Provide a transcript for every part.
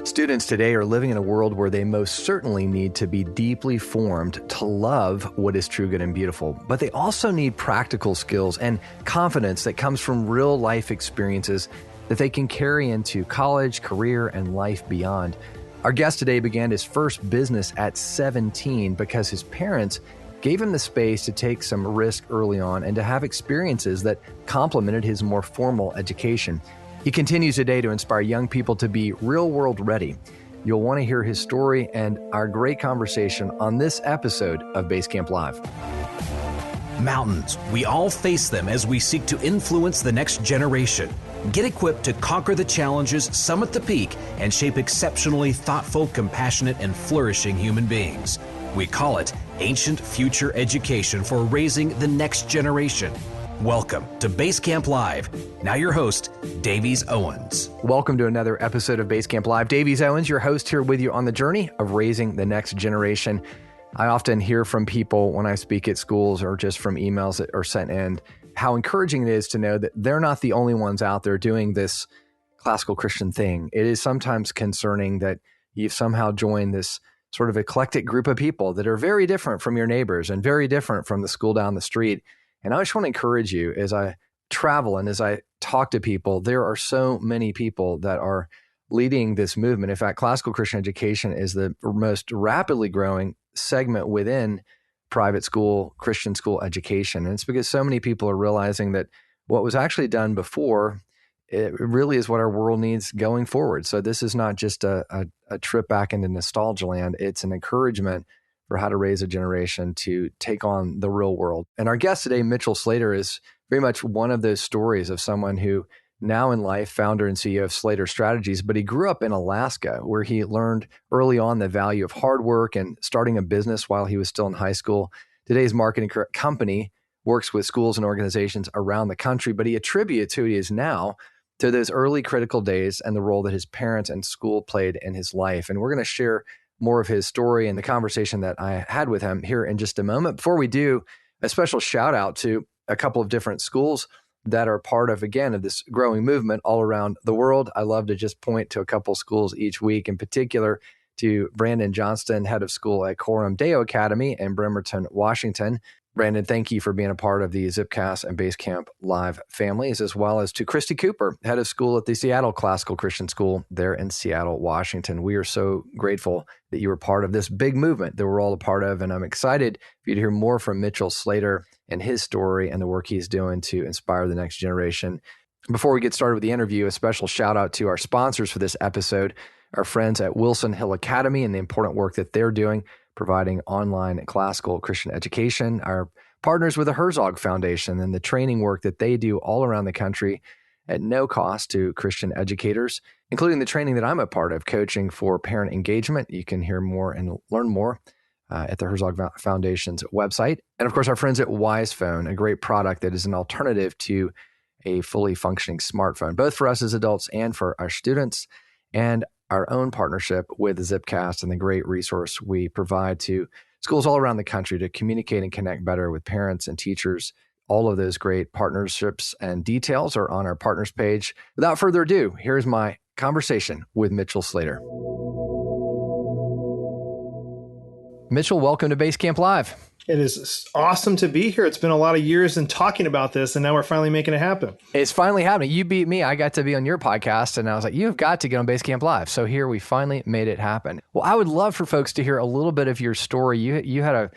Students today are living in a world where they most certainly need to be deeply formed to love what is true, good, and beautiful. But they also need practical skills and confidence that comes from real life experiences that they can carry into college, career, and life beyond. Our guest today began his first business at 17 because his parents gave him the space to take some risk early on and to have experiences that complemented his more formal education. He continues today to inspire young people to be real-world ready. You'll want to hear his story and our great conversation on this episode of BaseCamp Live. Mountains. We all face them as we seek to influence the next generation. Get equipped to conquer the challenges, summit the peak, and shape exceptionally thoughtful, compassionate, and flourishing human beings. We call it Ancient Future Education for raising the next generation. Welcome to BaseCamp Live. Now your host, Davies Owens. Welcome to another episode of BaseCamp Live. Davies Owens, your host here with you on the journey of raising the next generation. I often hear from people when I speak at schools or just from emails that are sent in, how encouraging it is to know that they're not the only ones out there doing this classical Christian thing. It is sometimes concerning that you've somehow joined this sort of eclectic group of people that are very different from your neighbors and very different from the school down the street. And I just want to encourage you as I travel and as I talk to people, there are so many people that are leading this movement. In fact, classical Christian education is the most rapidly growing segment within private school, Christian school education. And it's because so many people are realizing that what was actually done before, it really is what our world needs going forward. So this is not just a trip back into nostalgia land. It's an encouragement for how to raise a generation to take on the real world. And our guest today, Mitchell Slater, is very much one of those stories of someone who now in life, founder and CEO of Slater Strategies, but he grew up in Alaska where he learned early on the value of hard work and starting a business while he was still in high school. Today's marketing company works with schools and organizations around the country, but he attributes who he is now to those early critical days and the role that his parents and school played in his life. And we're going to share more of his story and the conversation that I had with him here in just a moment. Before we do, a special shout out to a couple of different schools that are part of, again, of this growing movement all around the world. I love to just point to a couple schools each week, in particular to Brandon Johnston, head of school at Coram Deo Academy in Bremerton, Washington. Brandon, thank you for being a part of the Zipcast and BaseCamp Live families, as well as to Christy Cooper, head of school at the Seattle Classical Christian School there in Seattle, Washington. We are so grateful that you were part of this big movement that we're all a part of, and I'm excited for you to hear more from Mitchell Slater and his story and the work he's doing to inspire the next generation. Before we get started with the interview, a special shout out to our sponsors for this episode, our friends at Wilson Hill Academy and the important work that they're doing, providing online classical Christian education, our partners with the Herzog Foundation and the training work that they do all around the country at no cost to Christian educators, including the training that I'm a part of, coaching for parent engagement. You can hear more and learn more at the Herzog Foundation's website. And of course, our friends at WisePhone, a great product that is an alternative to a fully functioning smartphone, both for us as adults and for our students, and our own partnership with Zipcast and the great resource we provide to schools all around the country to communicate and connect better with parents and teachers. All of those great partnerships and details are on our partners page. Without further ado, here's my conversation with Mitchell Slater. Mitchell, welcome to BaseCamp Live. It is awesome to be here. It's been a lot of years in talking about this, and now we're finally making it happen. It's finally happening. You beat me. I got to be on your podcast, and I was like, you've got to get on BaseCamp Live. So here we finally made it happen. Well, I would love for folks to hear a little bit of your story. You had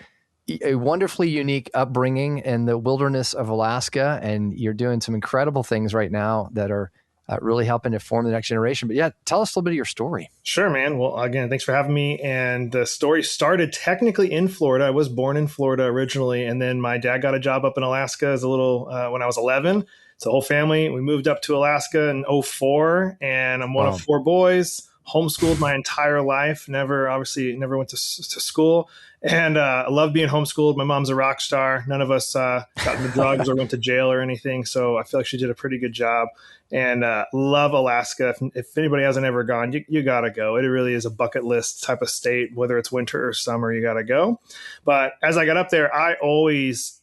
a wonderfully unique upbringing in the wilderness of Alaska, and you're doing some incredible things right now that are really helping to form the next generation. But yeah, tell us a little bit of your story. Sure, man. Well, again, thanks for having me. And the story started technically in Florida. I was born in Florida originally, and then my dad got a job up in Alaska as a little when I was 11. So the whole family, we moved up to Alaska in 2004, and I'm one of four boys. Homeschooled my entire life. Never went to school. And I love being homeschooled. My mom's a rock star. None of us got into drugs or went to jail or anything. So I feel like she did a pretty good job. And love Alaska. If anybody hasn't ever gone, you got to go. It really is a bucket list type of state, whether it's winter or summer, you got to go. But as I got up there,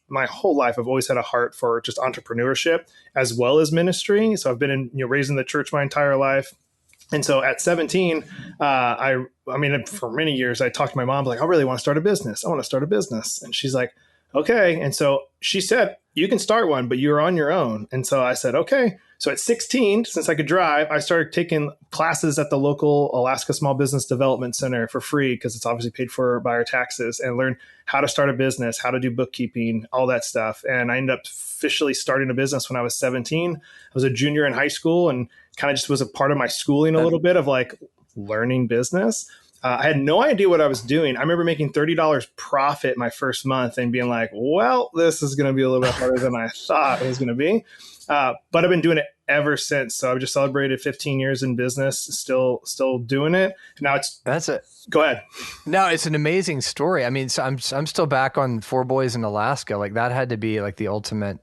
my whole life, I've always had a heart for just entrepreneurship as well as ministry. So I've been raised in the church my entire life. And so at 17, I mean, for many years, I talked to my mom, like, I really want to start a business. I want to start a business. And she's like, okay. And so she said, you can start one, but you're on your own. And so I said, okay. So at 16, since I could drive, I started taking classes at the local Alaska Small Business Development Center for free, because it's obviously paid for by our taxes, and learn how to start a business, how to do bookkeeping, all that stuff. And I ended up officially starting a business when I was 17. I was a junior in high school, and kind of just was a part of my schooling a little bit of like learning business. I had no idea what I was doing. I remember making $30 profit my first month and being like, well, this is going to be a little bit harder than I thought it was going to be. But I've been doing it ever since. So I've just celebrated 15 years in business, still doing it. Now that's it. Go ahead. No, it's an amazing story. I mean, so I'm still back on Four Boys in Alaska. Like that had to be like the ultimate,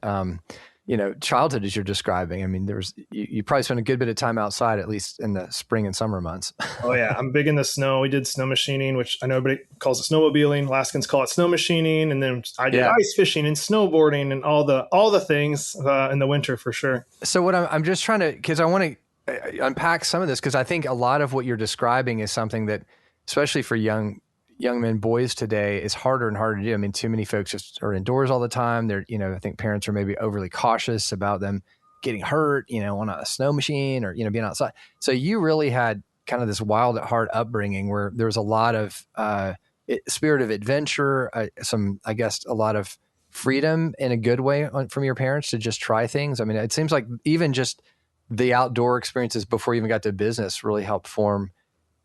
childhood as you're describing. I mean, you probably spent a good bit of time outside, at least in the spring and summer months. Oh yeah. I'm big in the snow. We did snow machining, which I know everybody calls it snowmobiling. Alaskans call it snow machining. And then I did ice fishing and snowboarding and all the things in the winter for sure. So what I'm just trying to, because I want to unpack some of this, because I think a lot of what you're describing is something that, especially for young men, boys today, is harder and harder to do. I mean, too many folks just are indoors all the time. They're, I think parents are maybe overly cautious about them getting hurt, on a snow machine or, being outside. So you really had kind of this wild at heart upbringing where there was a lot of spirit of adventure, I guess, a lot of freedom in a good way from your parents to just try things. I mean, it seems like even just the outdoor experiences before you even got to business really helped form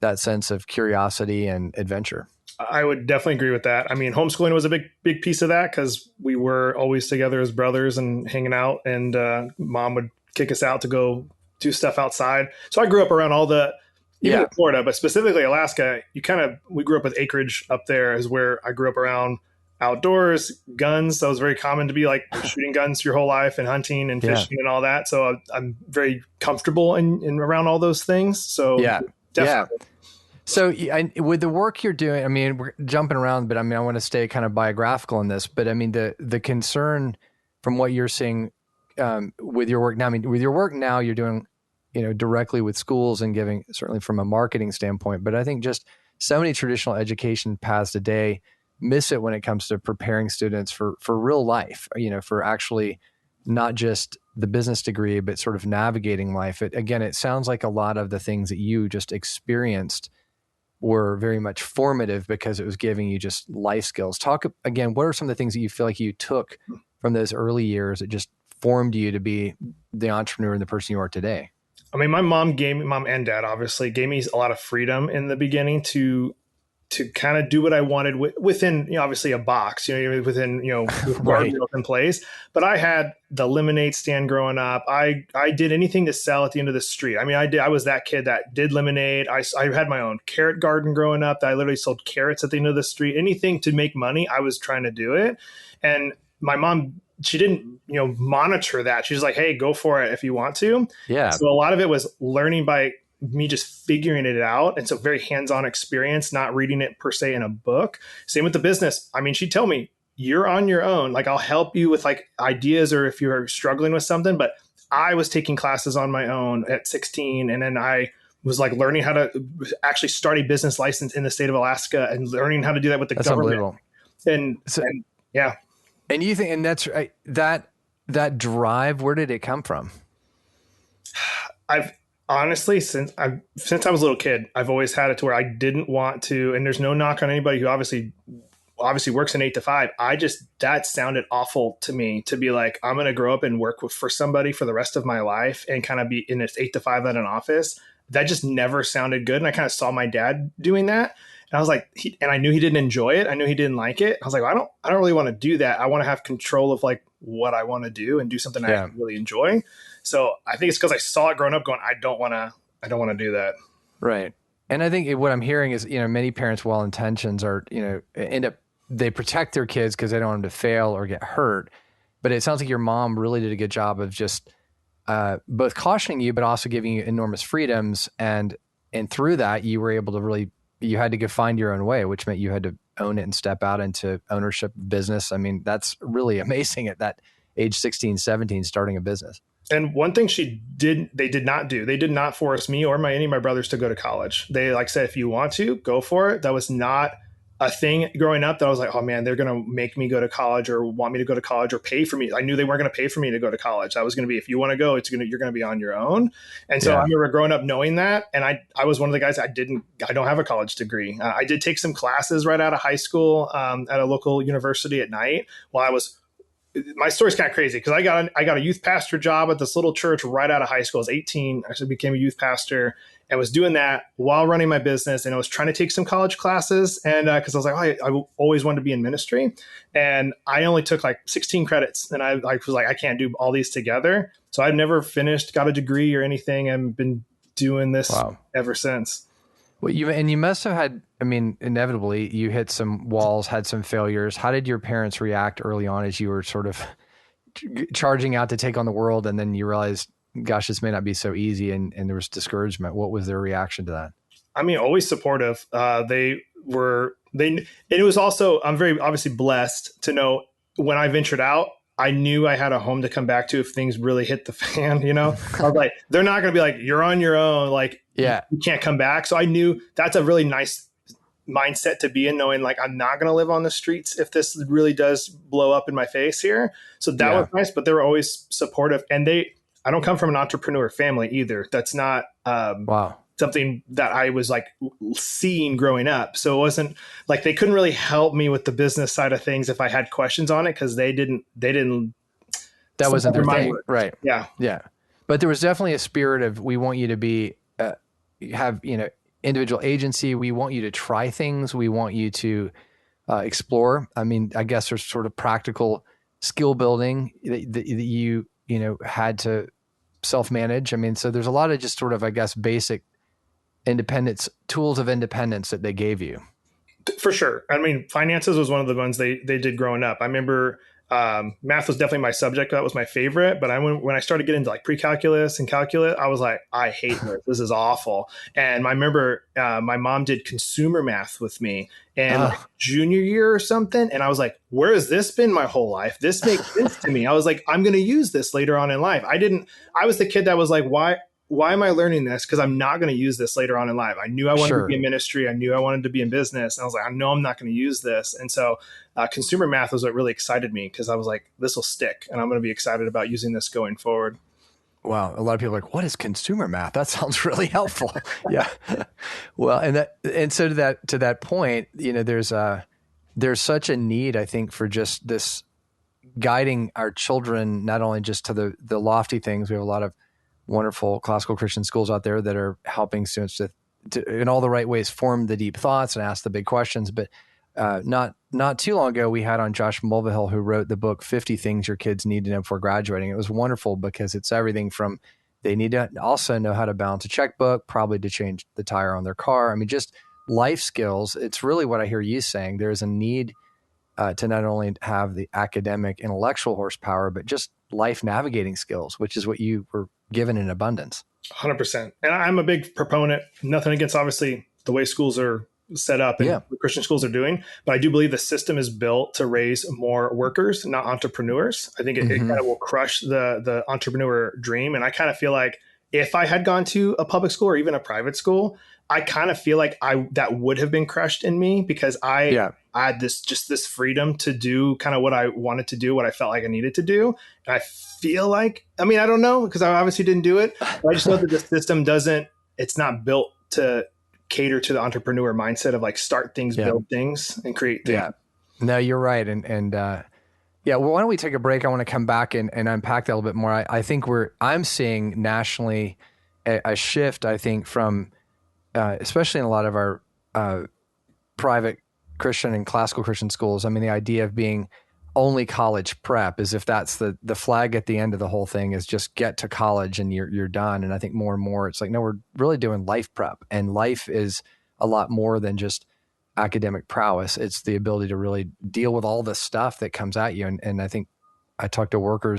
that sense of curiosity and adventure. I would definitely agree with that. I mean, homeschooling was a big piece of that, because we were always together as brothers and hanging out, and mom would kick us out to go do stuff outside. So I grew up around all even in Florida, but specifically Alaska, we grew up with acreage up there is where I grew up around outdoors, guns. So it was very common to be like shooting guns your whole life and hunting and fishing and all that. So I'm very comfortable in around all those things. So definitely. So with the work you're doing, I mean, we're jumping around, but I mean, I want to stay kind of biographical in this, but I mean, the concern from what you're seeing with your work now, you're doing, directly with schools and giving, certainly from a marketing standpoint, but I think just so many traditional education paths today miss it when it comes to preparing students for real life, for actually not just the business degree, but sort of navigating life. It sounds like a lot of the things that you just experienced were very much formative because it was giving you just life skills. Talk again, what are some of the things that you feel like you took from those early years that just formed you to be the entrepreneur and the person you are today? I mean, my mom and dad obviously gave me a lot of freedom in the beginning to kind of do what I wanted within, obviously a box, within, with guardrails in place. But I had the lemonade stand growing up. I did anything to sell at the end of the street. I mean, I was that kid that did lemonade. I had my own carrot garden growing up that I literally sold carrots at the end of the street. Anything to make money, I was trying to do it. And my mom, she didn't, monitor that. She was like, hey, go for it if you want to. Yeah. So a lot of it was learning by me just figuring it out. And so very hands-on experience, not reading it per se in a book. Same with the business. I mean, she'd tell me, you're on your own. Like, I'll help you with like ideas or if you're struggling with something. But I was taking classes on my own at 16. And then I was like learning how to actually start a business license in the state of Alaska and learning how to do that with the government. And yeah. And you think, and that's right, that drive, where did it come from? I've honestly, since I was a little kid, I've always had it to where I didn't want to, and there's no knock on anybody who obviously works an 8 to 5. That sounded awful to me, to be like, I'm going to grow up and work for somebody for the rest of my life and kind of be in this 8 to 5 at an office. That just never sounded good. And I kind of saw my dad doing that. And I was like, and I knew he didn't enjoy it. I knew he didn't like it. I was like, well, I don't really want to do that. I want to have control of like what I want to do and do something I really enjoy. So I think it's because I saw it growing up going, I don't want to do that. Right. And I think what I'm hearing is, many parents, well-intentions are, they protect their kids because they don't want them to fail or get hurt. But it sounds like your mom really did a good job of just both cautioning you, but also giving you enormous freedoms. And through that, you were able to really, you had to go find your own way, which meant you had to own it and step out into ownership of business. I mean, that's really amazing at that age 16, 17, starting a business. And one thing they did not do, they did not force me or any of my brothers to go to college. They like said, if you want to, go for it. That was not a thing growing up that I was like, oh man, they're going to make me go to college or want me to go to college or pay for me. I knew they weren't going to pay for me to go to college. That was going to be, if you want to go, you're going to be on your own. And so I remember growing up knowing that. And I was one of the guys, I don't have a college degree. I did take some classes right out of high school at a local university at night while my story's kind of crazy because I got a youth pastor job at this little church right out of high school. I was 18. I actually became a youth pastor and was doing that while running my business. And I was trying to take some college classes. And because I was like, I always wanted to be in ministry. And I only took like 16 credits. And I was like, I can't do all these together. So I've never got a degree or anything. I've been doing this ever since. Well, you must have had, I mean, inevitably you hit some walls, had some failures. How did your parents react early on as you were sort of charging out to take on the world? And then you realized, gosh, this may not be so easy. And there was discouragement. What was their reaction to that? I mean, always supportive. It was also, I'm very obviously blessed to know when I ventured out, I knew I had a home to come back to if things really hit the fan, I was like, they're not going to be like, you're on your own. Like, you can't come back. So I knew that's a really nice mindset to be in, knowing like, I'm not going to live on the streets if this really does blow up in my face here. So that was nice, but they were always supportive. And I don't come from an entrepreneur family either. That's not, something that I was like seeing growing up. So it wasn't like they couldn't really help me with the business side of things if I had questions on it because they didn't. That wasn't their thing, right? Yeah. But there was definitely a spirit of we want you to be have individual agency. We want you to try things. We want you to explore. I mean, I guess there's sort of practical skill building that you had to self-manage. I mean, so there's a lot of just sort of, I guess, basic independence, tools of independence that they gave you. For sure. I mean, finances was one of the ones they did growing up. I remember math was definitely my subject. That was my favorite. But when I started getting into like pre-calculus and calculus, I was like, I hate this. This is awful. And I remember my mom did consumer math with me in like junior year or something. And I was like, where has this been my whole life? This makes sense to me. I was like, I'm going to use this later on in life. I was the kid that was like, why am I learning this? Because I'm not going to use this later on in life. I knew I wanted to be in ministry. I knew I wanted to be in business. And I was like, I know I'm not going to use this. And so consumer math was what really excited me because I was like, this will stick. And I'm going to be excited about using this going forward. Wow. A lot of people are like, what is consumer math? That sounds really helpful. Yeah. Well, and so to that point, there's such a need, I think, for just this guiding our children, not only just to the lofty things. We have a lot of wonderful classical Christian schools out there that are helping students to in all the right ways form the deep thoughts and ask the big questions. But not too long ago, we had on Josh Mulvihill, who wrote the book 50 Things Your Kids Need to Know Before Graduating. It was wonderful because it's everything from they need to also know how to balance a checkbook, probably to change the tire on their car. I mean, just life skills. It's really what I hear you saying. There's a need to not only have the academic intellectual horsepower, but just life navigating skills, which is what you were given in abundance. 100%. And I'm a big proponent, nothing against obviously the way schools are set up and what Christian schools are doing, but I do believe the system is built to raise more workers, not entrepreneurs. I think it kind of will crush the entrepreneur dream. And I kind of feel like if I had gone to a public school or even a private school, I kind of feel like that would have been crushed in me because I had this freedom to do kind of what I wanted to do, what I felt like I needed to do. And I feel like, I mean, I don't know, because I obviously didn't do it, but I just know that the system it's not built to cater to the entrepreneur mindset of like start things, build things, and create things. Yeah, no, you're right. And well, why don't we take a break? I want to come back and unpack that a little bit more. I think I'm seeing nationally a shift, I think, from, especially in a lot of our private Christian and classical Christian schools. I mean, the idea of being only college prep, as if that's the flag at the end of the whole thing, is just get to college and you're done. And I think more and more it's like, no, we're really doing life prep, and life is a lot more than just academic prowess. It's the ability to really deal with all the stuff that comes at you. And I think I talk to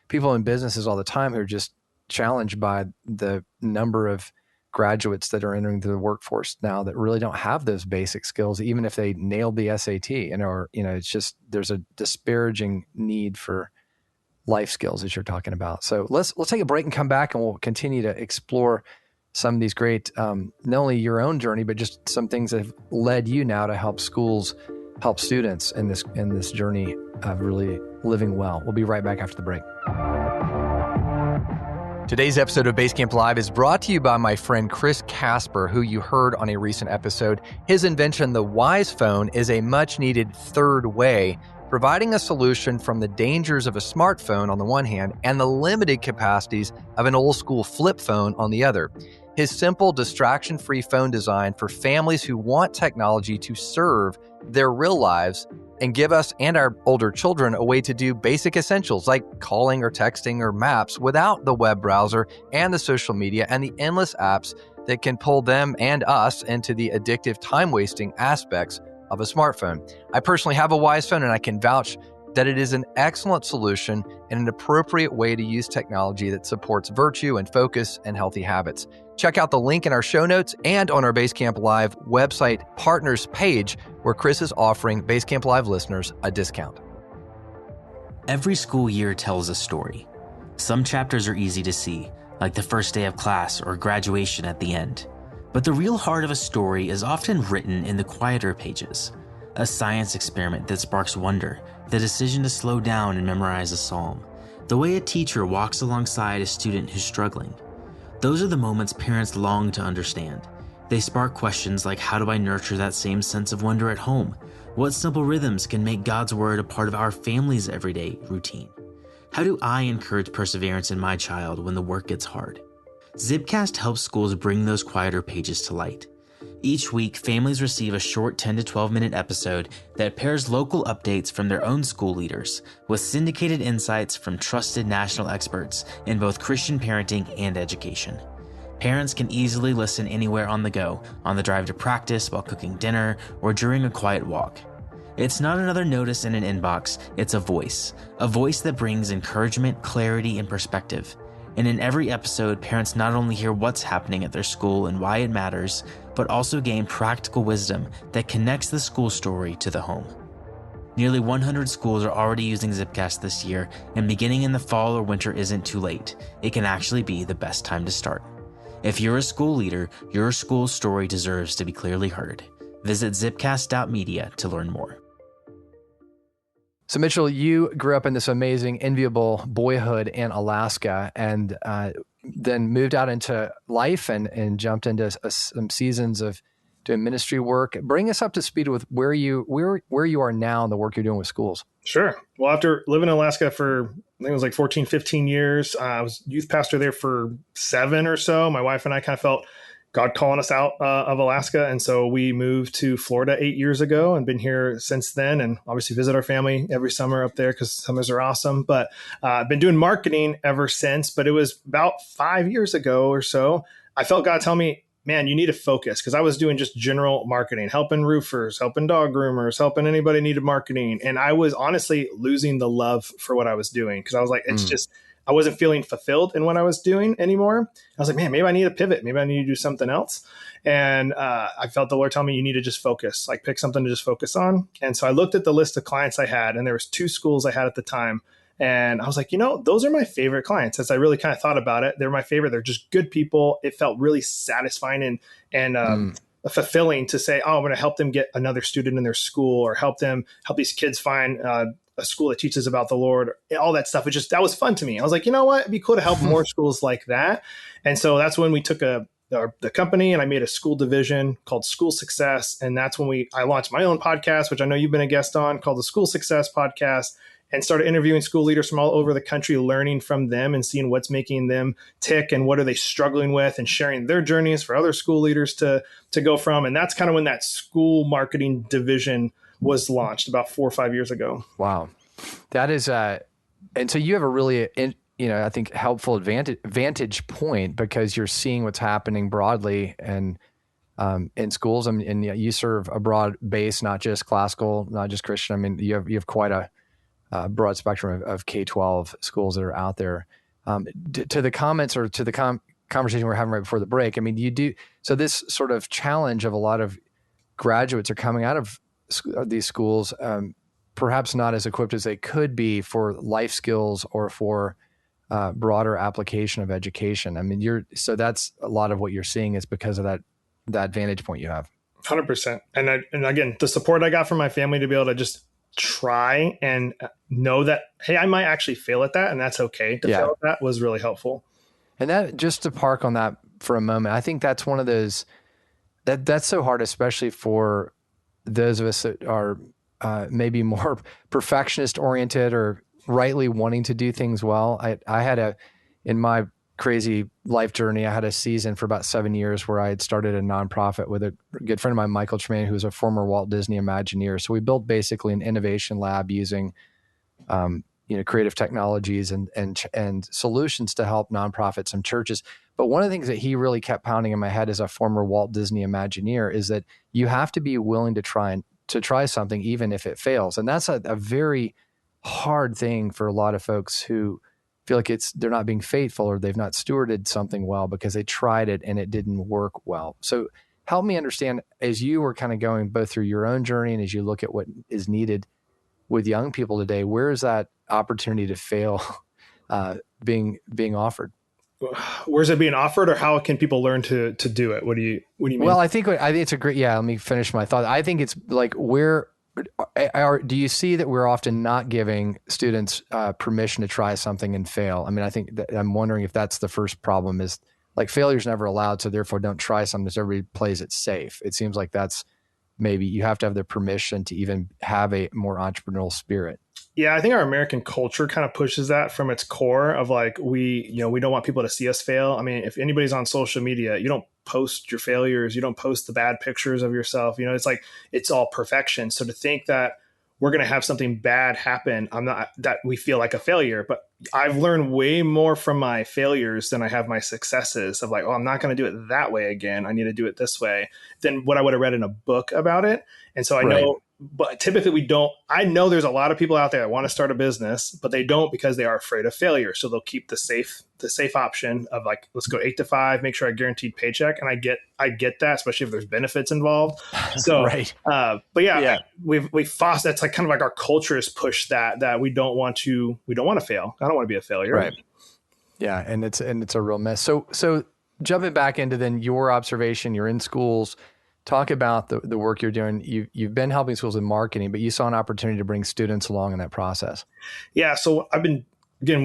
people in businesses all the time who are just challenged by the number of graduates that are entering the workforce now that really don't have those basic skills, even if they nailed the SAT, or it's just, there's a disparaging need for life skills that you're talking about. So let's take a break and come back, and we'll continue to explore some of these great, not only your own journey, but just some things that have led you now to help schools, help students in this journey of really living well. We'll be right back after the break. Today's episode of BaseCamp Live is brought to you by my friend Chris Casper, who you heard on a recent episode. His invention, the Wise Phone, is a much-needed third way, providing a solution from the dangers of a smartphone on the one hand and the limited capacities of an old-school flip phone on the other. His simple, distraction-free phone design for families who want technology to serve their real lives and give us and our older children a way to do basic essentials like calling or texting or maps without the web browser and the social media and the endless apps that can pull them and us into the addictive, time-wasting aspects of a smartphone. I personally have a Wise Phone, and I can vouch that it is an excellent solution and an appropriate way to use technology that supports virtue and focus and healthy habits. Check out the link in our show notes and on our BaseCamp Live website partners page, where Chris is offering BaseCamp Live listeners a discount. Every school year tells a story. Some chapters are easy to see, like the first day of class or graduation at the end. But the real heart of a story is often written in the quieter pages. A science experiment that sparks wonder, the decision to slow down and memorize a psalm, the way a teacher walks alongside a student who's struggling. Those are the moments parents long to understand. They spark questions like, how do I nurture that same sense of wonder at home? What simple rhythms can make God's word a part of our family's everyday routine? How do I encourage perseverance in my child when the work gets hard? Zipcast helps schools bring those quieter pages to light. Each week, families receive a short 10 to 12 minute episode that pairs local updates from their own school leaders with syndicated insights from trusted national experts in both Christian parenting and education. Parents can easily listen anywhere on the go, on the drive to practice, while cooking dinner, or during a quiet walk. It's not another notice in an inbox, it's a voice that brings encouragement, clarity, and perspective. And in every episode, parents not only hear what's happening at their school and why it matters, but also gain practical wisdom that connects the school story to the home. Nearly 100 schools are already using Zipcast this year, and beginning in the fall or winter isn't too late. It can actually be the best time to start. If you're a school leader, your school's story deserves to be clearly heard. Visit zipcast.media to learn more. So Mitchell, you grew up in this amazing, enviable boyhood in Alaska, and then moved out into life and jumped into some seasons of doing ministry work. Bring us up to speed with where you are now and the work you're doing with schools. Sure. Well, after living in Alaska for, I think it was like 14, 15 years, I was youth pastor there for 7 or so. My wife and I kind of felt God calling us out of Alaska. And so we moved to Florida 8 years ago and been here since then, and obviously visit our family every summer up there because summers are awesome. But I've been doing marketing ever since. But it was about 5 years ago or so, I felt God tell me, man, you need to focus, because I was doing just general marketing, helping roofers, helping dog groomers, helping anybody needed marketing. And I was honestly losing the love for what I was doing, because I was like, it's just, I wasn't feeling fulfilled in what I was doing anymore. I was like, man, maybe I need to pivot. Maybe I need to do something else. And I felt the Lord tell me, you need to just focus, like pick something to just focus on. And so I looked at the list of clients I had, and there was 2 schools I had at the time. And I was like, those are my favorite clients. As I really kind of thought about it, they're my favorite. They're just good people. It felt really satisfying and fulfilling to say, oh, I'm going to help them get another student in their school, or help these kids find a school that teaches about the Lord, all that stuff. That was fun to me. I was like, you know what? It'd be cool to help more schools like that. And so that's when we took the company and I made a school division called School Success. And that's when I launched my own podcast, which I know you've been a guest on, called the School Success Podcast, and started interviewing school leaders from all over the country, learning from them and seeing what's making them tick and what are they struggling with, and sharing their journeys for other school leaders to go from. And that's kind of when that school marketing division was launched about 4 or 5 years ago. Wow. That is, and so you have a really, I think helpful vantage point, because you're seeing what's happening broadly and in schools. I mean, and you serve a broad base, not just classical, not just Christian. I mean, you have quite a broad spectrum of K-12 schools that are out there. To the comments, or to the conversation we were having right before the break, I mean, you do, so this sort of challenge of a lot of graduates are coming out of these schools. perhaps not as equipped as they could be for life skills or for broader application of education. I mean, so that's a lot of what you're seeing is because of that vantage point you have. 100%. And again, the support I got from my family to be able to just try and know that, hey, I might actually fail at that, and that's okay to fail at that, was really helpful. And that, just to park on that for a moment, I think that's one of those that's so hard, especially for those of us that are maybe more perfectionist oriented or rightly wanting to do things well. I had in my crazy life journey, I had a season for about 7 years where I had started a nonprofit with a good friend of mine, Michael Tremaine, who's a former Walt Disney Imagineer. So we built basically an innovation lab using, creative technologies and solutions to help nonprofits and churches. But one of the things that he really kept pounding in my head as a former Walt Disney Imagineer is that you have to be willing to try something even if it fails. And that's a very hard thing for a lot of folks who feel like they're not being faithful or they've not stewarded something well because they tried it and it didn't work well. So help me understand, as you were kind of going both through your own journey and as you look at what is needed with young people today, where is that opportunity to fail being offered? Where's it being offered, or how can people learn to do it? What do you mean? Well, I think it's a great, let me finish my thought. I think it's like, do you see that we're often not giving students permission to try something and fail? I mean, I think I'm wondering if that's the first problem, is like failure's never allowed. So therefore don't try something so everybody plays it safe. It seems like that's maybe you have to have the permission to even have a more entrepreneurial spirit. Yeah, I think our American culture kind of pushes that from its core of like, we don't want people to see us fail. I mean, if anybody's on social media, you don't post your failures, you don't post the bad pictures of yourself. It's like, it's all perfection. So to think that we're going to have something bad happen, that we feel like a failure, but I've learned way more from my failures than I have my successes of like, oh, I'm not going to do it that way again. I need to do it this way than what I would have read in a book about it. And so I know, but typically we don't. I know there's a lot of people out there that want to start a business, but they don't because they are afraid of failure. So they'll keep the safe option of like, let's go 8 to 5, make sure I guaranteed paycheck. And I get that, especially if there's benefits involved. So, right. But we foster. That's like kind of like our culture has pushed that we don't want to fail. I don't want to be a failure. Right. Yeah. And it's a real mess. So jumping back into then your observation, you're in schools. Talk about the work you're doing. You've been helping schools with marketing, but you saw an opportunity to bring students along in that process. Yeah. So when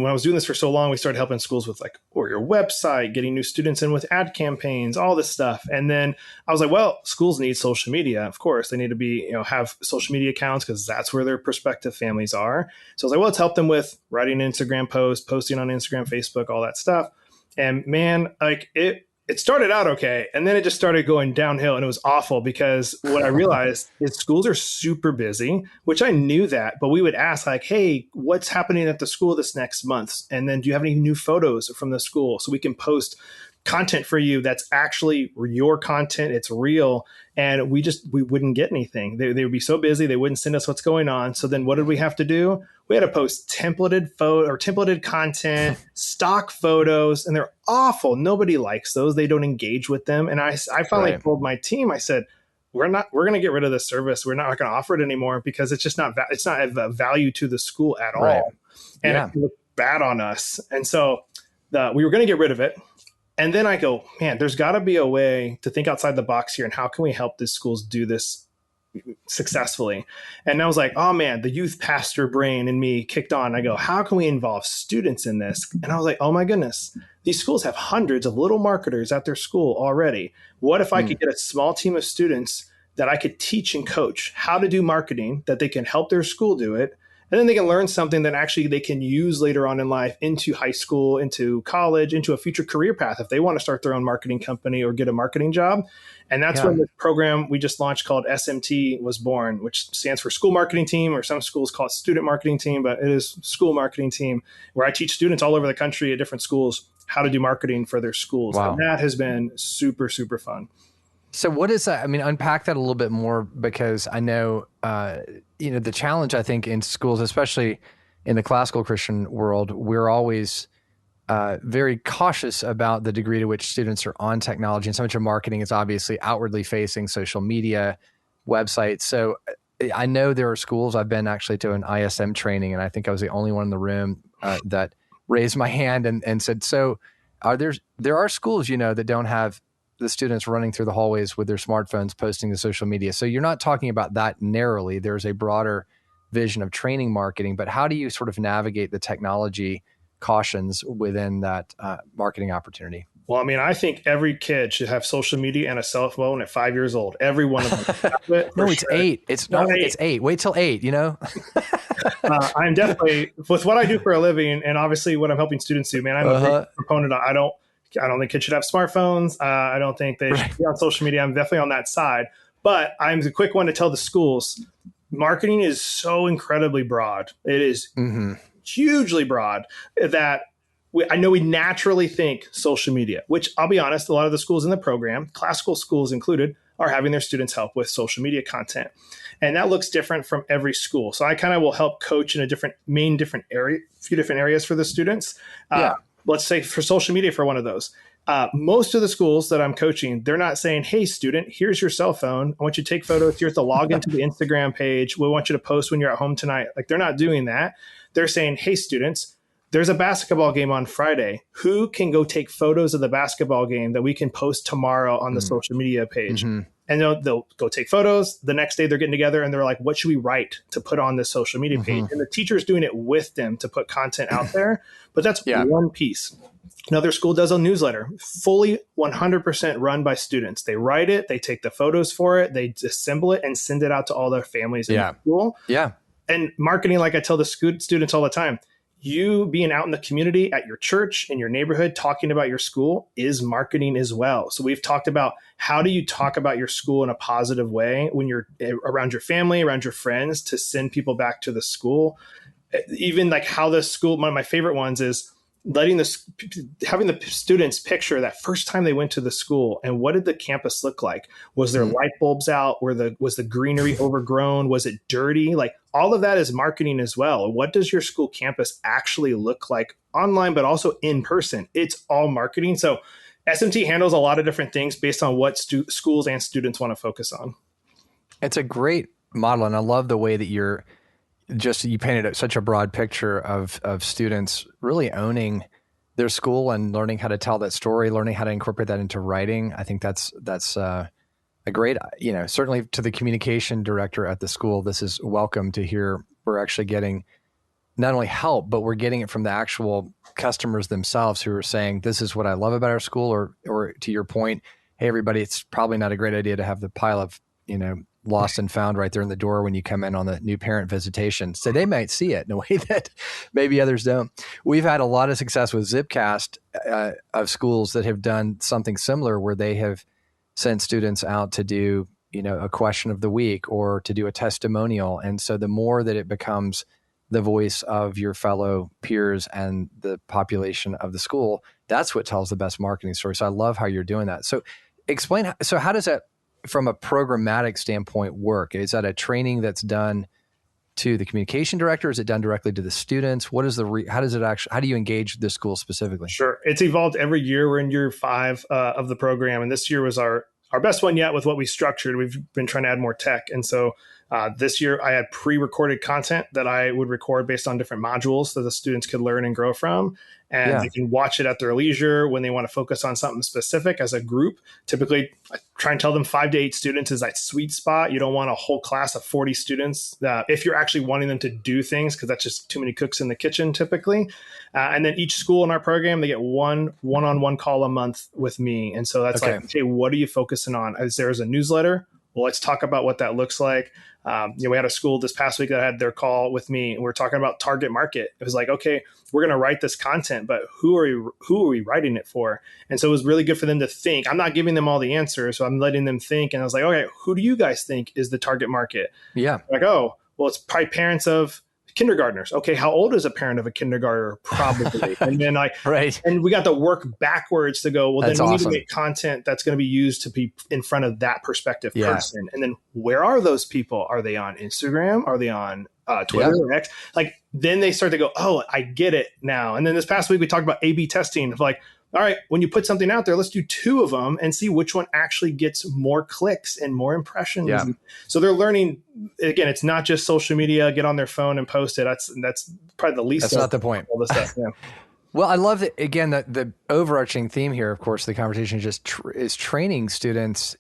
I was doing this for so long, we started helping schools with like, or your website, getting new students in with ad campaigns, all this stuff. And then I was like, well, schools need social media. Of course, they need to be, have social media accounts because that's where their prospective families are. So I was like, well, let's help them with writing an Instagram post, posting on Instagram, Facebook, all that stuff. And man, like it started out okay, and then it just started going downhill, and it was awful because what I realized is schools are super busy, which I knew that, but we would ask like, hey, what's happening at the school this next month? And then do you have any new photos from the school so we can post content for you that's actually your content, it's real. And we wouldn't get anything. They would be so busy, they wouldn't send us what's going on. So then what did we have to do? We had to post templated content, stock photos, and they're awful. Nobody likes those. They don't engage with them. And I finally told my team, I said, we're going to get rid of this service. We're not going to offer it anymore because it's just not of value to the school at all. And it looked bad on us. And so we were going to get rid of it. And then I go, man, there's got to be a way to think outside the box here. And how can we help these schools do this successfully? And I was like, oh man, the youth pastor brain in me kicked on. I go, how can we involve students in this? And I was like, oh my goodness, these schools have hundreds of little marketers at their school already. What if I could get a small team of students that I could teach and coach how to do marketing, that they can help their school do it? And then they can learn something that actually they can use later on in life into high school, into college, into a future career path if they want to start their own marketing company or get a marketing job. And that's when the program we just launched called SMT was born, which stands for School Marketing Team, or some schools call it Student Marketing Team, but it is School Marketing Team, where I teach students all over the country at different schools how to do marketing for their schools. Wow. And that has been super, super fun. So what is that? I mean, unpack that a little bit more, because I know, the challenge, I think, in schools, especially in the classical Christian world, we're always very cautious about the degree to which students are on technology. And so much of marketing is obviously outwardly facing social media, websites. So I know there are schools. I've been actually to an ISM training, and I think I was the only one in the room that raised my hand and said, so there are schools, that don't have the students running through the hallways with their smartphones posting to social media. So you're not talking about that narrowly. There's a broader vision of training marketing, but how do you sort of navigate the technology cautions within that marketing opportunity? Well, I mean, I think every kid should have social media and a cell phone at 5 years old. Every one of them should have it. No, it's 8. It's eight. It's 8. Wait till 8, I'm definitely, with what I do for a living, and obviously what I'm helping students do, man, I'm a big proponent of, I don't think kids should have smartphones. I don't think they should be on social media. I'm definitely on that side. But I'm the quick one to tell the schools, marketing is so incredibly broad. It is hugely broad that I know we naturally think social media, which I'll be honest, a lot of the schools in the program, classical schools included, are having their students help with social media content. And that looks different from every school. So I kind of will help coach in a few different areas for the students. Let's say for social media, for one of those. Most of the schools that I'm coaching, they're not saying, hey, student, here's your cell phone. I want you to take photos. Here's the login to the Instagram page. We want you to post when you're at home tonight. Like, they're not doing that. They're saying, hey, students, there's a basketball game on Friday. Who can go take photos of the basketball game that we can post tomorrow on the social media page? And they'll go take photos. The next day they're getting together and they're like, what should we write to put on this social media page? And the teacher's doing it with them to put content out there. But that's one piece. Another school does a newsletter, fully 100% run by students. They write it, they take the photos for it, they assemble it and send it out to all their families in the school. And marketing, like I tell the students all the time, you being out in the community at your church, in your neighborhood, talking about your school is marketing as well. So we've talked about how do you talk about your school in a positive way when you're around your family, around your friends, to send people back to the school. Even like how the school, one of my favorite ones is having the students picture that first time they went to the school and what did the campus look like? Was there light bulbs out? Was the greenery overgrown? Was it dirty? Like, all of that is marketing as well. What does your school campus actually look like online, but also in person? It's all marketing. So SMT handles a lot of different things based on what schools and students want to focus on. It's a great model. And I love the way that you painted such a broad picture of students really owning their school and learning how to tell that story, learning how to incorporate that into writing. I think that's a great, certainly to the communication director at the school, this is welcome to hear. We're actually getting not only help, but we're getting it from the actual customers themselves who are saying, this is what I love about our school, or to your point, hey, everybody, it's probably not a great idea to have the pile of, lost and found right there in the door when you come in on the new parent visitation. So they might see it in a way that maybe others don't. We've had a lot of success with Zipcast of schools that have done something similar where they have sent students out to do, a question of the week or to do a testimonial. And so the more that it becomes the voice of your fellow peers and the population of the school, that's what tells the best marketing story. So I love how you're doing that. So explain, so how does that, from a programmatic standpoint, work? Is that a training that's done to the communication director? Is it done directly to the students? What is how do you engage the school specifically? Sure. It's evolved every year. We're in year 5 of the program. And this year was our best one yet with what we structured. We've been trying to add more tech. And so this year I had pre-recorded content that I would record based on different modules that the students could learn and grow from. And they can watch it at their leisure when they want to focus on something specific as a group. Typically, I try and tell them 5 to 8 students is that sweet spot. You don't want a whole class of 40 students if you're actually wanting them to do things, because that's just too many cooks in the kitchen typically. And then each school in our program, they get one-on-one call a month with me. And so that's like, okay, what are you focusing on? Is there a newsletter? Well, let's talk about what that looks like. We had a school this past week that had their call with me, and we're talking about target market. It was like, okay, we're going to write this content, but who are we writing it for? And so it was really good for them to think. I'm not giving them all the answers, so I'm letting them think. And I was like, okay, who do you guys think is the target market? Yeah. Like, oh, well, it's probably parents of kindergartners. Okay, how old is a parent of a kindergartner? Probably. And then and we got to work backwards to go, well, then we need to make content that's going to be used to be in front of that prospective person. And then where are those people? Are they on Instagram? Are they on Twitter or X? Like, then they start to go, oh, I get it now. And then this past week we talked about A/B testing of like, all right, when you put something out there, let's do 2 of them and see which one actually gets more clicks and more impressions. Yeah. So they're learning, again, it's not just social media, get on their phone and post it. That's probably the least. That's not the point. All this stuff. Yeah. Well, I love that, again, the overarching theme here, of course, the conversation is training students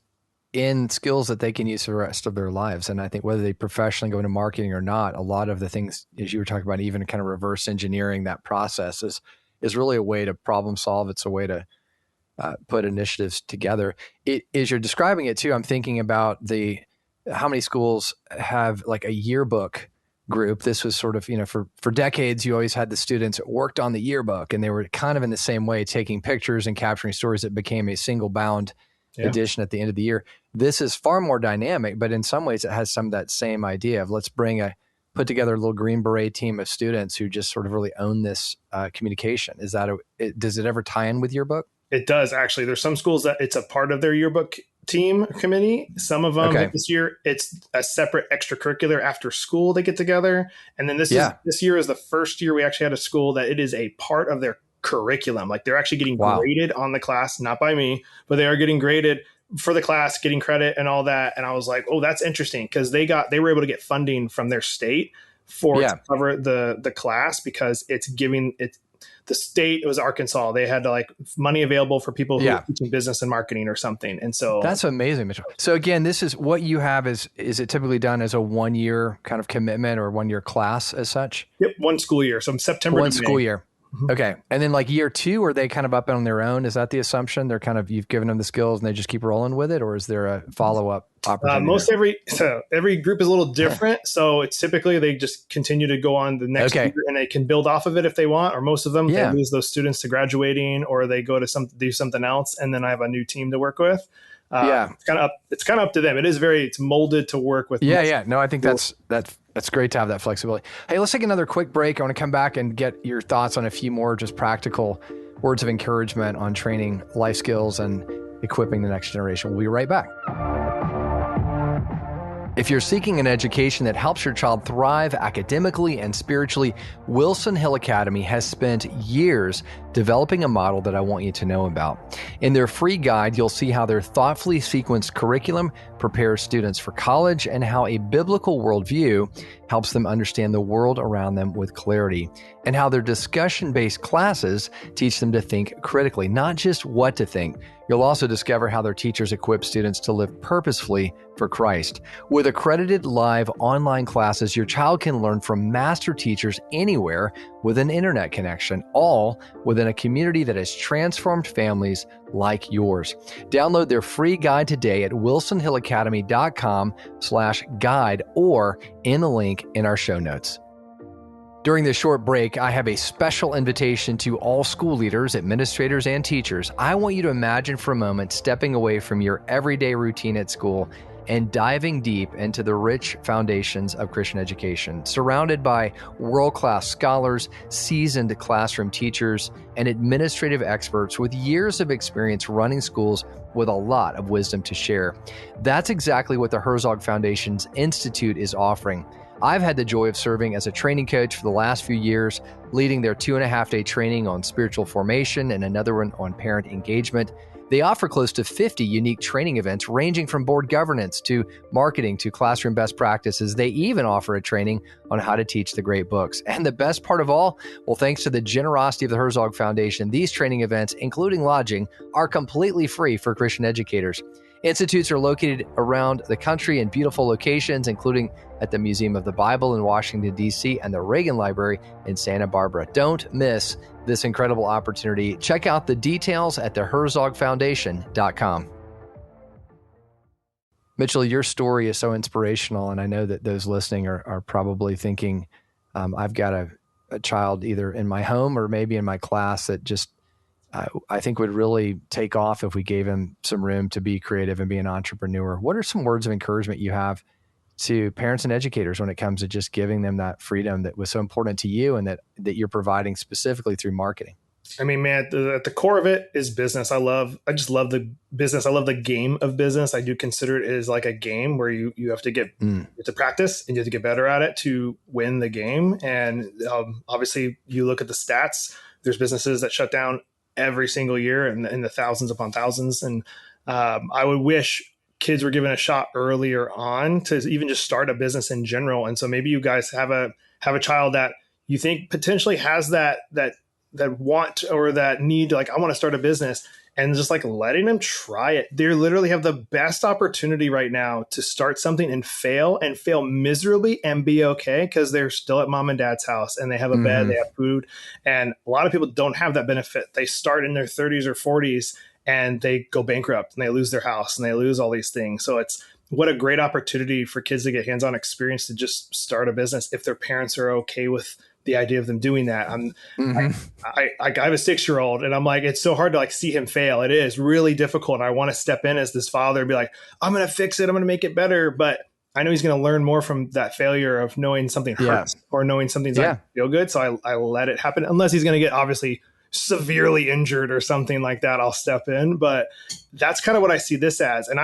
in skills that they can use for the rest of their lives. And I think whether they professionally go into marketing or not, a lot of the things, as you were talking about, even kind of reverse engineering that process is really a way to problem solve. It's a way to put initiatives together. As you're describing it too, I'm thinking about how many schools have like a yearbook group. This was sort of, for decades, you always had the students that worked on the yearbook, and they were kind of in the same way, taking pictures and capturing stories that became a single bound edition at the end of the year. This is far more dynamic, but in some ways it has some of that same idea of let's put together a little Green Beret team of students who just sort of really own this communication. Does it ever tie in with yearbook? It does, actually. There's some schools that it's a part of their yearbook team committee. Some of them, like this year, it's a separate extracurricular after school they get together. And then this year is the first year we actually had a school that it is a part of their curriculum. Like they're actually getting graded on the class, not by me, but they are getting graded for the class, getting credit and all that. And I was like, oh, that's interesting, because they were able to get funding from their state to cover the class, because the state, it was Arkansas. They had money available for people who were teaching business and marketing or something. And so that's amazing, Mitchell. So again, this is what you have is it typically done as a 1 year kind of commitment or 1 year class as such? Yep. 1 school year. So September to May. 1 school year. Mm-hmm. Okay. And then like year 2, are they kind of up on their own? Is that the assumption? They're kind of, you've given them the skills and they just keep rolling with it? Or is there a follow-up opportunity? Every group is a little different. So it's typically they just continue to go on the next year, and they can build off of it if they want, or most of them, they lose those students to graduating, or they go to do something else. And then I have a new team to work with. It's kind of up to them. It's molded to work with. No, I think that's great to have that flexibility. Hey, let's take another quick break. I want to come back and get your thoughts on a few more just practical words of encouragement on training life skills and equipping the next generation. We'll be right back. If you're seeking an education that helps your child thrive academically and spiritually, Wilson Hill Academy has spent years developing a model that I want you to know about. In their free guide, you'll see how their thoughtfully sequenced curriculum prepares students for college and how a biblical worldview helps them understand the world around them with clarity, and how their discussion-based classes teach them to think critically, not just what to think. You'll also discover how their teachers equip students to live purposefully for Christ. With accredited live online classes, your child can learn from master teachers anywhere with an internet connection, all within a community that has transformed families like yours. Download their free guide today at wilsonhillacademy.com/guide or in the link in our show notes. During this short break, I have a special invitation to all school leaders, administrators, and teachers. I want you to imagine for a moment stepping away from your everyday routine at school and diving deep into the rich foundations of Christian education, surrounded by world-class scholars, seasoned classroom teachers, and administrative experts with years of experience running schools with a lot of wisdom to share. That's exactly what the Herzog Foundation's Institute is offering. I've had the joy of serving as a training coach for the last few years, leading their 2.5-day training on spiritual formation and another one on parent engagement. They offer close to 50 unique training events ranging from board governance to marketing to classroom best practices. They even offer a training on how to teach the great books. And the best part of all, well, thanks to the generosity of the Herzog Foundation, these training events, including lodging, are completely free for Christian educators. Institutes are located around the country in beautiful locations, including at the Museum of the Bible in Washington, D.C., and the Reagan Library in Santa Barbara. Don't miss this incredible opportunity. Check out the details at theherzogfoundation.com. Mitchell, your story is so inspirational, and I know that those listening are probably thinking, I've got a child either in my home or maybe in my class that just I think would really take off if we gave him some room to be creative and be an entrepreneur. What are some words of encouragement you have to parents and educators when it comes to just giving them that freedom that was so important to you and that you're providing specifically through marketing? I mean, man, at the core of it is business. I just love the business. I love the game of business. I do consider it as like a game where you have to get to practice and you have to get better at it to win the game. And obviously you look at the stats, there's businesses that shut down every single year and in the thousands upon thousands. And I would wish kids were given a shot earlier on to even just start a business in general. And so maybe you guys have a child that you think potentially has that want or that need, like, I want to start a business, and just like letting them try it. They literally have the best opportunity right now to start something and fail miserably and be okay, because they're still at mom and dad's house and they have a bed, they have food. And a lot of people don't have that benefit. They start in their 30s or 40s and they go bankrupt and they lose their house and they lose all these things. So it's what a great opportunity for kids to get hands-on experience to just start a business if their parents are okay with the idea of them doing that. I have a 6-year-old and I'm like, it's so hard to like see him fail. It is really difficult. And I want to step in as this father and be like, I'm going to fix it. I'm going to make it better. But I know he's going to learn more from that failure of knowing something hurts or knowing something's not feel good. So I let it happen, unless he's going to get obviously severely injured or something like that. I'll step in, but that's kind of what I see this as. And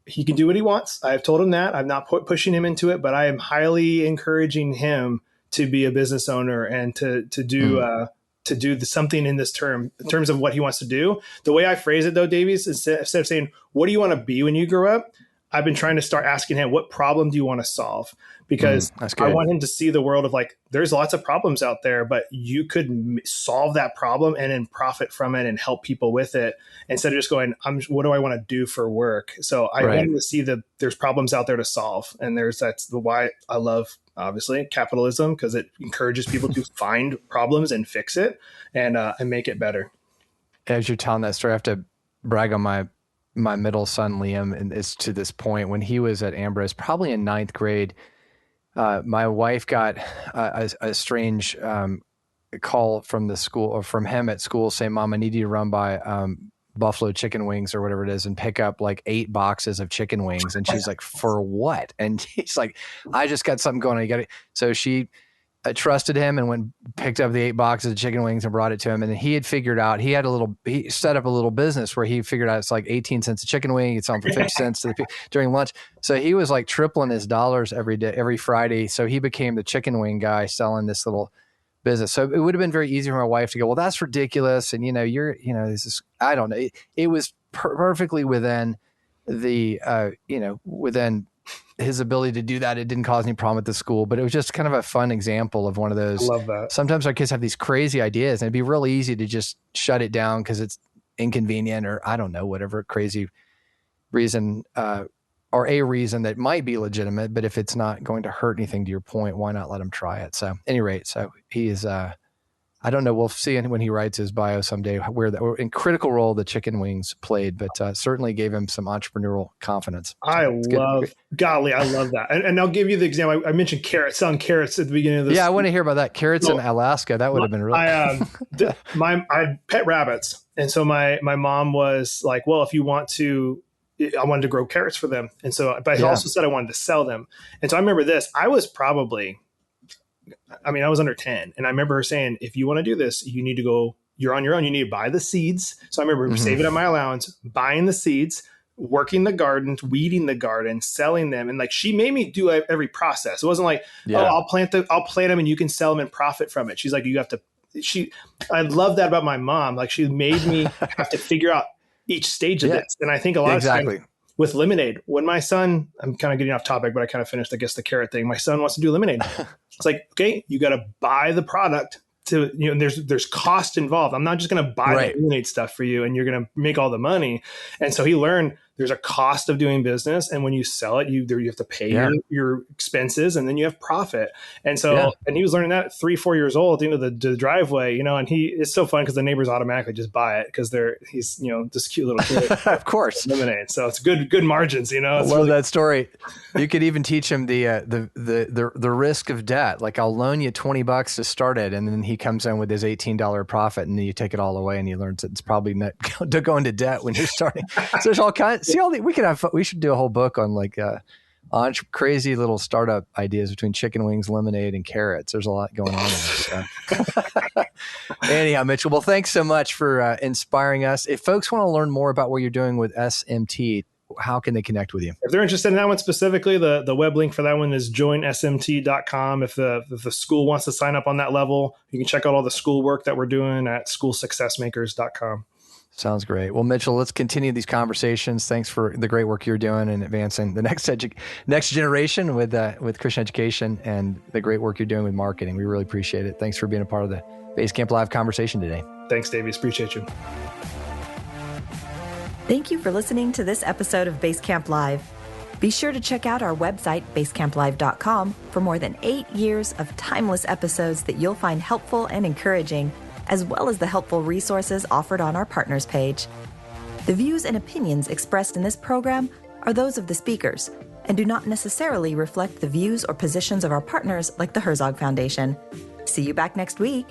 he can do what he wants. I've told him that. I'm not pushing him into it, but I am highly encouraging him to be a business owner and to do something in terms of what he wants to do. The way I phrase it though, Davies, instead of saying, what do you want to be when you grow up? I've been trying to start asking him, what problem do you want to solve? Because I want him to see the world of like, there's lots of problems out there, but you could solve that problem and then profit from it and help people with it, instead of just going, what do I want to do for work? So I want him to see that there's problems out there to solve. And that's the why I love, obviously, capitalism, because it encourages people to find problems and fix it and make it better. As you're telling that story, I have to brag on my middle son, Liam, and it's to this point when he was at Ambrose, probably in 9th grade. My wife got a strange call from the school, or from him at school, saying, "Mom, I need you to run by Buffalo Chicken Wings or whatever it is and pick up like 8 boxes of chicken wings." And she's like, "For what?" And he's like, "I just got something going on. You got it." So she trusted him and picked up the 8 boxes of chicken wings and brought it to him. And he had figured out, he set up a little business where he figured out it's like 18 cents a chicken wing. He'd sell them for 50 cents during lunch. So he was like tripling his dollars every day, every Friday. So he became the chicken wing guy selling this little business. So it would have been very easy for my wife to go, "Well, that's ridiculous." And, this is, I don't know. It was perfectly within within his ability to do that. It didn't cause any problem at the school, but it was just kind of a fun example of one of those. I love that. Sometimes our kids have these crazy ideas and it'd be real easy to just shut it down because it's inconvenient, or I don't know, whatever crazy reason, or a reason that might be legitimate, but if it's not going to hurt anything, to your point, why not let him try it? So at any rate, so he is, I don't know. We'll see when he writes his bio someday where in critical role the chicken wings played, but certainly gave him some entrepreneurial confidence. I love that. And I'll give you the example. I mentioned carrots, selling carrots at the beginning of this. Yeah, I want to hear about that. Carrots in Alaska. That would have been really. I had pet rabbits, and so my mom was like, "Well, if you want to." I wanted to grow carrots for them, and so, but I also said I wanted to sell them. And so I remember this. I was under 10. And I remember her saying, if you want to do this, you need to go, you're on your own. You need to buy the seeds. So I remember saving up my allowance, buying the seeds, working the garden, weeding the garden, selling them. And like, she made me do every process. It wasn't like, I'll plant them and you can sell them and profit from it. She's like, I love that about my mom. Like, she made me have to figure out each stage of this. And I think a lot of times with lemonade, when my son, I'm kind of getting off topic, but I kind of finished, I guess, the carrot thing. My son wants to do lemonade. It's like, okay, you got to buy the product to, there's cost involved. I'm not just going to buy the lemonade stuff for you and you're going to make all the money. And so he learned there's a cost of doing business. And when you sell it, you have to pay your expenses and then you have profit. And so, and he was learning that at 3-4 years old, the driveway, and it's so fun because the neighbors automatically just buy it because he's this cute little kid. Of course. Lemonade. So it's good margins, I love that story. You could even teach him the risk of debt. Like, I'll loan you $20 to start it. And then he comes in with his $18 profit and then you take it all away and he learns it's probably not to go into debt when you're starting. So there's all kinds. We should do a whole book on like crazy little startup ideas between chicken wings, lemonade, and carrots. There's a lot going on there. So. Anyhow, Mitchell, well, thanks so much for inspiring us. If folks want to learn more about what you're doing with SMT, how can they connect with you? If they're interested in that one specifically, the web link for that one is joinsmt.com. If the school wants to sign up on that level, you can check out all the school work that we're doing at schoolsuccessmakers.com. Sounds great. Well, Mitchell, let's continue these conversations. Thanks for the great work you're doing in advancing the next generation with Christian education and the great work you're doing with marketing. We really appreciate it. Thanks for being a part of the BaseCamp Live conversation today. Thanks, Davies. Appreciate you. Thank you for listening to this episode of BaseCamp Live. Be sure to check out our website, basecamplive.com, for more than 8 years of timeless episodes that you'll find helpful and encouraging, as well as the helpful resources offered on our partners page. The views and opinions expressed in this program are those of the speakers and do not necessarily reflect the views or positions of our partners like the Herzog Foundation. See you back next week.